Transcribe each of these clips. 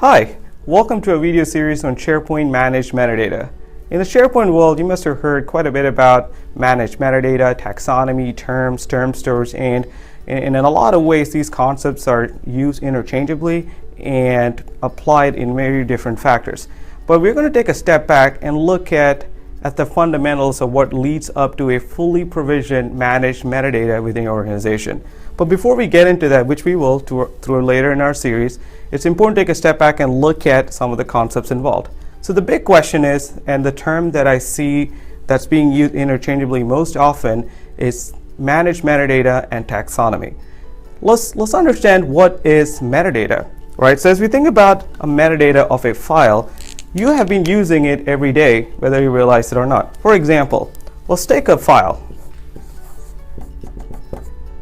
Hi, welcome to a video series on SharePoint Managed Metadata. In the SharePoint world, you must have heard quite a bit about managed metadata, taxonomy, terms, term stores, and in a lot of ways these concepts are used interchangeably and applied in very different factors. But we're going to take a step back and look at the fundamentals of what leads up to a fully provisioned managed metadata within your organization. But before we get into that, which we will through later in our series, it's important to take a step back and look at some of the concepts involved. So the big question is, and the term that I see that's being used interchangeably most often is managed metadata and taxonomy. Let's understand what is metadata, right? So as we think about a metadata of a file, you have been using it every day, whether you realize it or not. For example, let's take a file.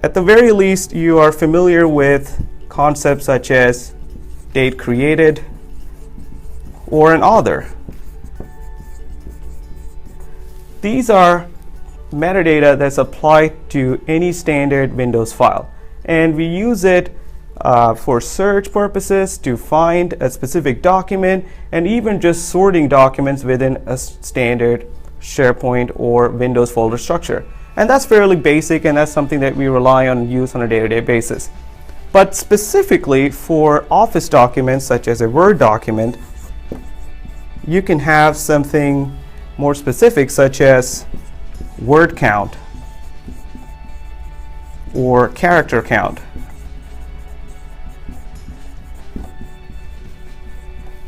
At the very least, you are familiar with concepts such as date created or an author. These are metadata that's applied to any standard Windows file. And we use it for search purposes, to find a specific document, and even just sorting documents within a standard SharePoint or Windows folder structure. And that's fairly basic, and that's something that we rely on and use on a day-to-day basis. But specifically for Office documents, such as a Word document, you can have something more specific, such as word count or character count.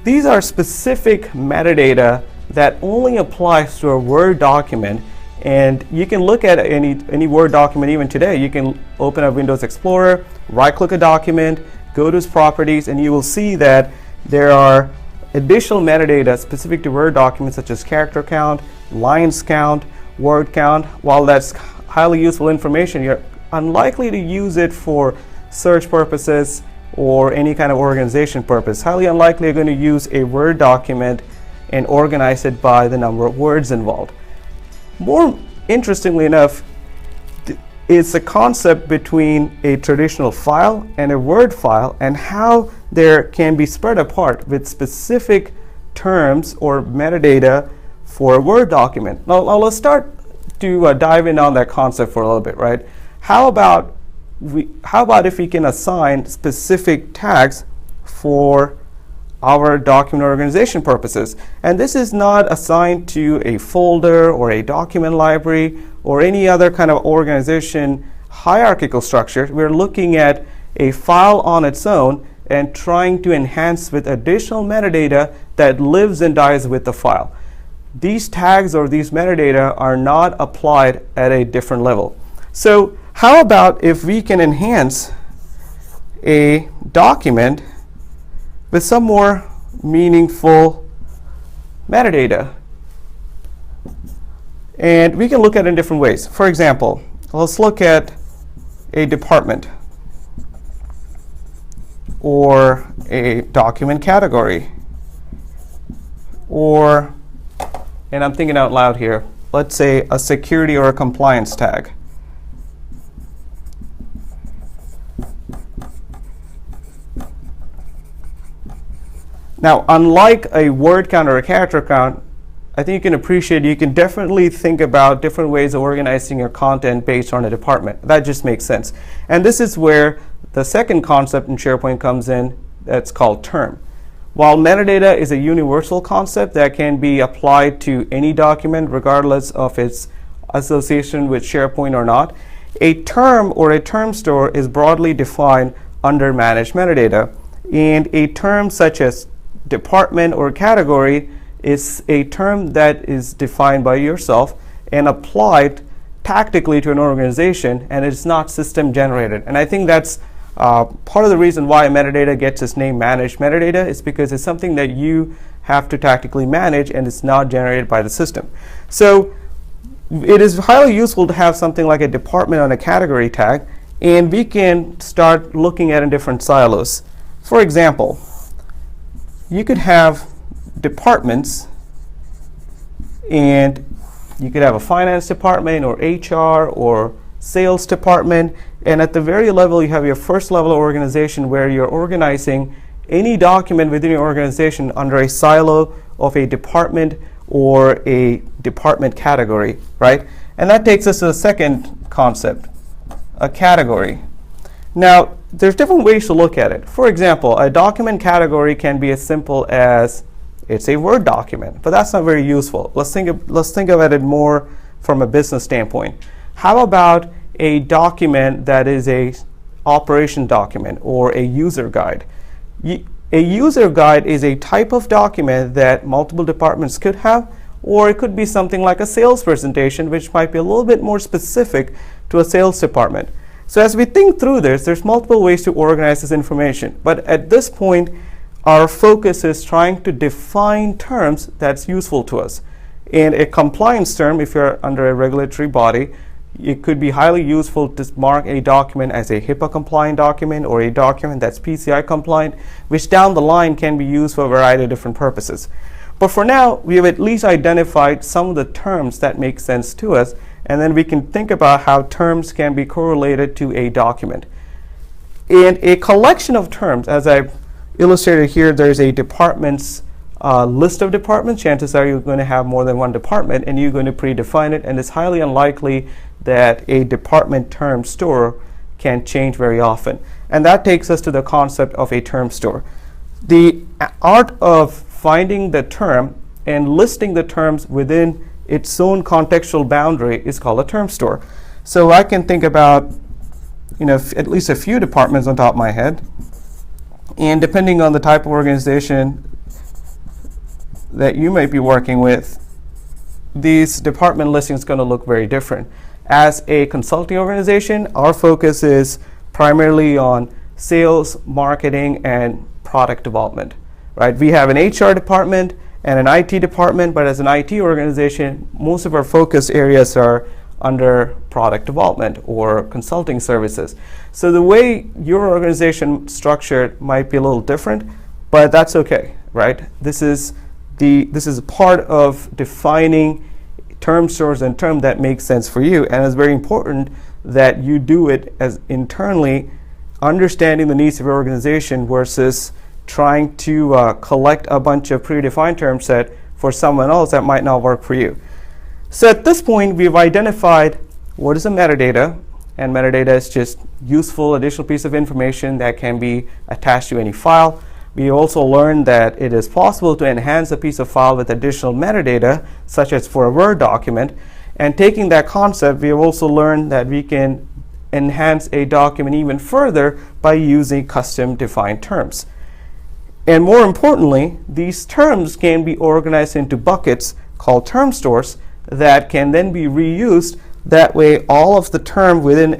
These are specific metadata that only applies to a Word document, and you can look at any Word document even today. You can open up Windows Explorer, right-click a document, go to its properties, and you will see that there are additional metadata specific to Word documents such as character count, lines count, word count. While that's highly useful information, you're unlikely to use it for search purposes or any kind of organization purpose. Highly unlikely you're going to use a Word document and organize it by the number of words involved. More interestingly enough, it's the concept between a traditional file and a Word file, and how there can be spread apart with specific terms or metadata for a Word document. Now let's start to dive in on that concept for a little bit, right? How about if we can assign specific tags for our document organization purposes? And this is not assigned to a folder or a document library or any other kind of organization hierarchical structure. We're looking at a file on its own and trying to enhance with additional metadata that lives and dies with the file. These tags or these metadata are not applied at a different level. So how about if we can enhance a document with some more meaningful metadata? And we can look at it in different ways. For example, let's look at a department or a document category, or, and I'm thinking out loud here, let's say a security or a compliance tag. Now, unlike a word count or a character count, I think you can appreciate, you can definitely think about different ways of organizing your content based on a department. That just makes sense. And this is where the second concept in SharePoint comes in, that's called term. While metadata is a universal concept that can be applied to any document regardless of its association with SharePoint or not, a term or a term store is broadly defined under managed metadata. And a term such as department or category is a term that is defined by yourself and applied tactically to an organization, and it's not system generated. And I think that's part of the reason why metadata gets its name managed metadata, is because it's something that you have to tactically manage and it's not generated by the system. So it is highly useful to have something like a department on a category tag, and we can start looking at it in different silos. For example, you could have departments, and you could have a finance department or HR or sales department, and at the very level you have your first level of organization where you're organizing any document within your organization under a silo of a department or a department category, right? And that takes us to the second concept, a category. Now, there's different ways to look at it. For example, a document category can be as simple as it's a Word document, but that's not very useful. Let's think of it more from a business standpoint. How about a document that is a operation document or a user guide? A user guide is a type of document that multiple departments could have, or it could be something like a sales presentation, which might be a little bit more specific to a sales department. So as we think through this, there's multiple ways to organize this information. But at this point, our focus is trying to define terms that's useful to us. And a compliance term, if you're under a regulatory body, it could be highly useful to mark a document as a HIPAA compliant document or a document that's PCI compliant, which down the line can be used for a variety of different purposes. But for now, we have at least identified some of the terms that make sense to us, and then we can think about how terms can be correlated to a document. And a collection of terms, as I've illustrated here, there's a department's list of departments. Chances are you're going to have more than one department, and you're going to predefine it, and it's highly unlikely that a department term store can change very often. And that takes us to the concept of a term store. The art of finding the term and listing the terms within its own contextual boundary is called a term store. So I can think about, at least a few departments on top of my head, and depending on the type of organization that you might be working with, these department listings is going to look very different. As a consulting organization, our focus is primarily on sales, marketing, and product development, right? We have an HR department and an IT department, but as an IT organization, most of our focus areas are under product development or consulting services. So the way your organization structured might be a little different, but that's okay, right? This is part of defining term stores and term that makes sense for you, and it's very important that you do it as internally, understanding the needs of your organization versus trying to collect a bunch of predefined term set for someone else that might not work for you. So at this point, we've identified what is a metadata, and metadata is just useful additional piece of information that can be attached to any file. We also learned that it is possible to enhance a piece of file with additional metadata, such as for a Word document. And taking that concept, we have also learned that we can enhance a document even further by using custom defined terms. And more importantly, these terms can be organized into buckets called term stores that can then be reused. That way, all of the term within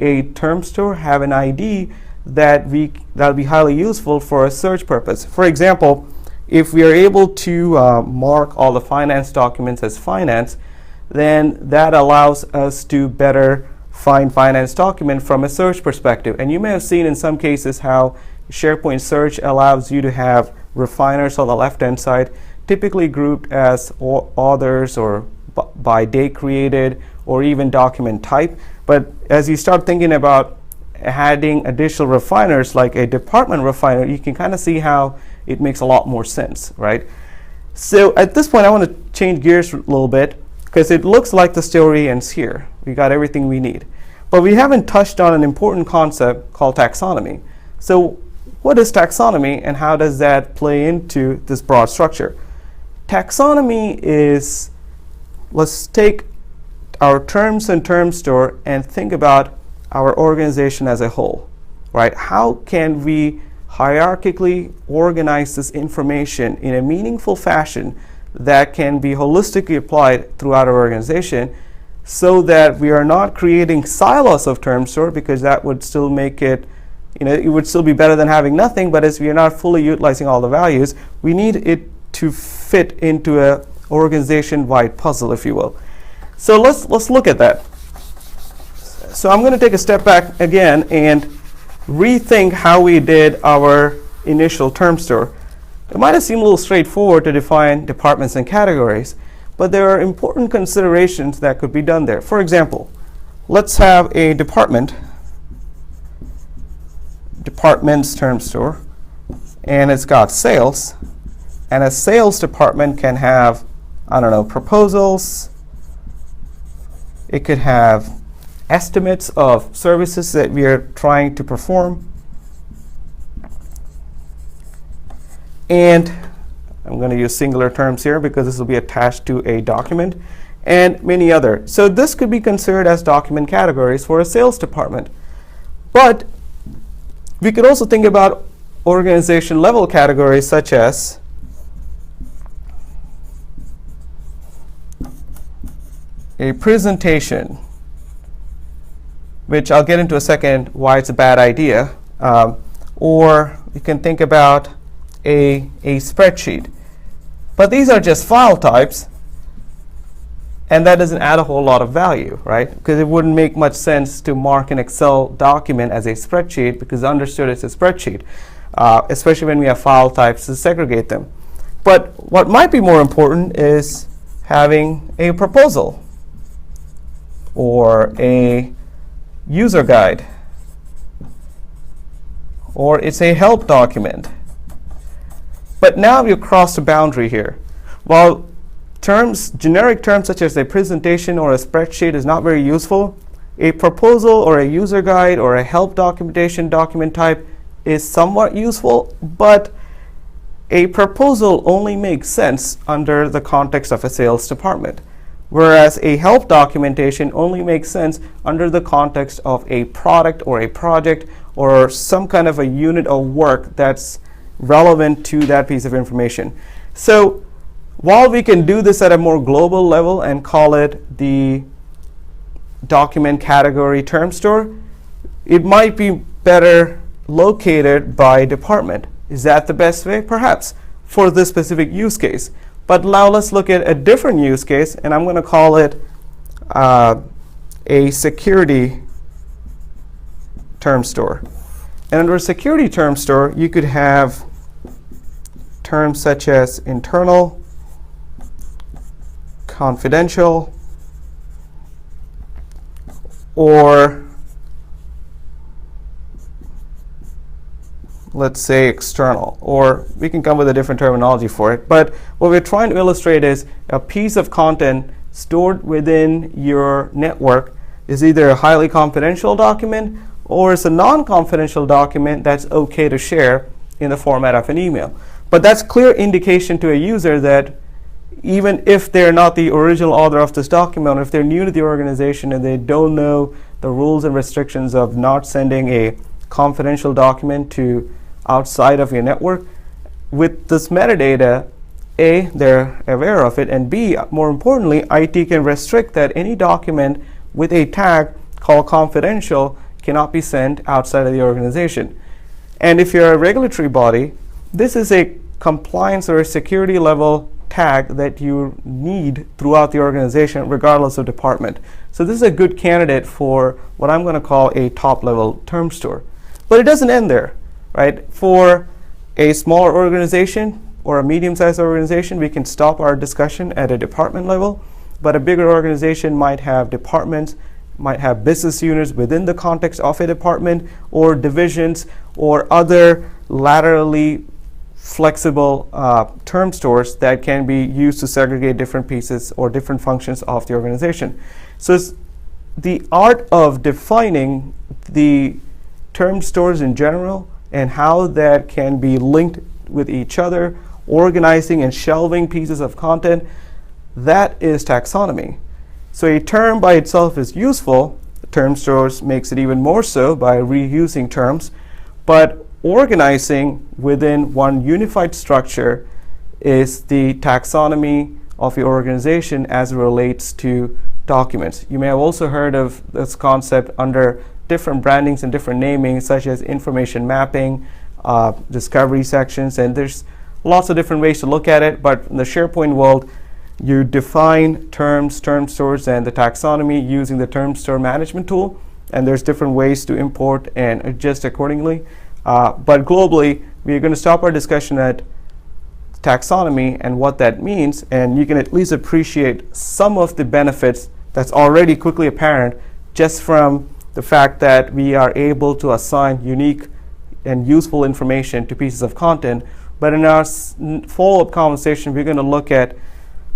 a term store have an ID that'll be highly useful for a search purpose. For example, if we are able to mark all the finance documents as finance, then that allows us to better find finance document from a search perspective. And you may have seen in some cases how SharePoint search allows you to have refiners on the left-hand side, typically grouped as authors or by date created or even document type. But as you start thinking about adding additional refiners like a department refiner, you can kind of see how it makes a lot more sense, right? So at this point, I want to change gears a little bit because it looks like the story ends here. We got everything we need. But we haven't touched on an important concept called taxonomy. So what is taxonomy and how does that play into this broad structure? Taxonomy is, let's take our terms and term store and think about our organization as a whole, right? How can we hierarchically organize this information in a meaningful fashion that can be holistically applied throughout our organization so that we are not creating silos of term store, because that would still make it, it would still be better than having nothing, but as we are not fully utilizing all the values, we need it to fit into a organization-wide puzzle, if you will. So let's look at that. So I'm going to take a step back again and rethink how we did our initial term store. It might have seemed a little straightforward to define departments and categories, but there are important considerations that could be done there. For example, let's have a department's term store, and it's got sales, and a sales department can have, I don't know, proposals. It could have estimates of services that we are trying to perform. And I'm going to use singular terms here because this will be attached to a document, and many other. So this could be considered as document categories for a sales department. But we could also think about organization level categories such as a presentation, which I'll get into a second why it's a bad idea. Or you can think about a spreadsheet. But these are just file types, and that doesn't add a whole lot of value, right? Because it wouldn't make much sense to mark an Excel document as a spreadsheet because understood it's a spreadsheet, especially when we have file types to segregate them. But what might be more important is having a proposal or a user guide, or it's a help document. But now we've crossed a boundary here. While generic terms such as a presentation or a spreadsheet is not very useful, a proposal or a user guide or a help documentation document type is somewhat useful, but a proposal only makes sense under the context of a sales department, whereas a help documentation only makes sense under the context of a product or a project or some kind of a unit of work that's relevant to that piece of information. So while we can do this at a more global level and call it the document category term store, it might be better located by department. Is that the best way? Perhaps for this specific use case. But now let's look at a different use case, and I'm going to call it a security term store. And under a security term store, you could have terms such as internal, confidential, or let's say external, or we can come with a different terminology for it. But what we're trying to illustrate is a piece of content stored within your network is either a highly confidential document or it's a non-confidential document that's okay to share in the format of an email. But that's clear indication to a user that even if they're not the original author of this document, or if they're new to the organization and they don't know the rules and restrictions of not sending a confidential document to outside of your network, with this metadata, A, they're aware of it, and B, more importantly, IT can restrict that any document with a tag called confidential cannot be sent outside of the organization. And if you're a regulatory body, this is a compliance or a security level tag that you need throughout the organization regardless of department. So this is a good candidate for what I'm going to call a top level term store. But it doesn't end there, right? For a smaller organization or a medium-sized organization, we can stop our discussion at a department level, but a bigger organization might have departments, might have business units within the context of a department, or divisions, or other laterally flexible term stores that can be used to segregate different pieces or different functions of the organization. So it's the art of defining the term stores in general and how that can be linked with each other, organizing and shelving pieces of content. That is taxonomy. So a term by itself is useful. Term stores makes it even more so by reusing terms, but organizing within one unified structure is the taxonomy of your organization as it relates to documents. You may have also heard of this concept under different brandings and different namings, such as information mapping, discovery sections, and there's lots of different ways to look at it. But in the SharePoint world, you define terms, term stores, and the taxonomy using the term store management tool, and there's different ways to import and adjust accordingly. But globally, we're going to stop our discussion at taxonomy and what that means, and you can at least appreciate some of the benefits that's already quickly apparent just from the fact that we are able to assign unique and useful information to pieces of content. But in our follow-up conversation, we're going to look at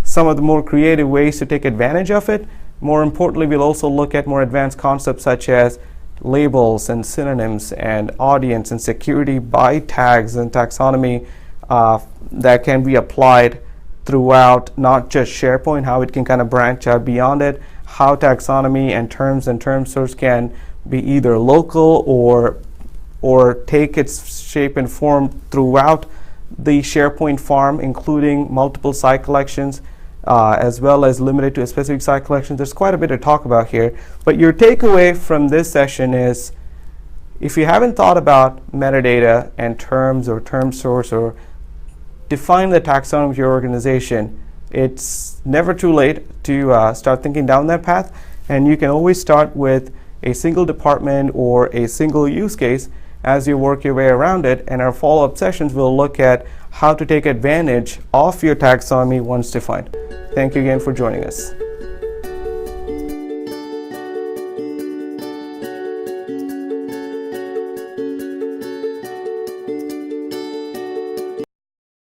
some of the more creative ways to take advantage of it. More importantly, we'll also look at more advanced concepts such as labels and synonyms and audience and security by tags and taxonomy that can be applied throughout not just SharePoint, how it can kind of branch out beyond it, how taxonomy and term source can be either local or take its shape and form throughout the SharePoint farm, including multiple site collections, as well as limited to a specific site collection. There's quite a bit to talk about here. But your takeaway from this session is, if you haven't thought about metadata and terms or term source or define the taxonomy of your organization, it's never too late to start thinking down that path. And you can always start with a single department or a single use case as you work your way around it. And our follow-up sessions will look at how to take advantage of your taxonomy once defined. Thank you again for joining us.